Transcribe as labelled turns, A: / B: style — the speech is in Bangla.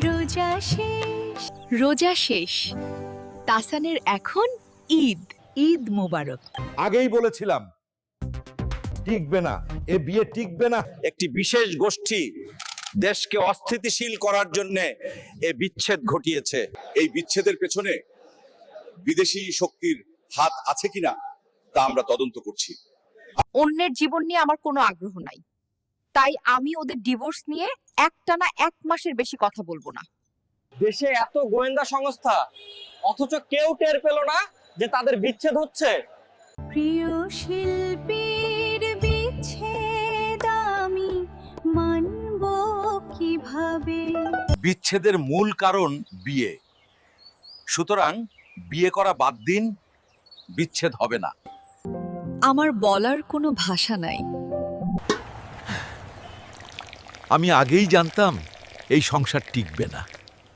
A: রোজা শেষ রোজা শেষ তাসানের এখন ঈদ ঈদ মোবারক।
B: আগেই বলেছিলাম টিকবে না, এ বিয়ে টিকবে না।
C: একটি বিশেষ গোষ্ঠী দেশকে অস্থিতিশীল করার জন্য এ বিচ্ছেদ ঘটিয়েছে। এই বিচ্ছেদের পেছনে বিদেশি শক্তির হাত আছে কিনা তা আমরা তদন্ত করছি।
D: অন্যের জীবন নিয়ে আমার কোনো আগ্রহ নাই, তাই আমি ওদের ডিভোর্স নিয়ে একটানা 1 মাসের বেশি কথা বলবো না।
E: দেশে এত গোয়েন্দা সংস্থা, অথচ কেউ টের পেল না যে তাদের বিচ্ছেদ হচ্ছে।
A: প্রিয় শিল্পীর বিচ্ছেদ আমি মানব কিভাবে?
C: বিচ্ছেদের মূল কারণ বিয়ে, সুতরাং বিয়ে করা বাদ দিন, বিচ্ছেদ হবে না।
A: আমার বলার কোনো ভাষা নাই।
B: আমি আগেই জানতাম এই সংসার টিকবে না।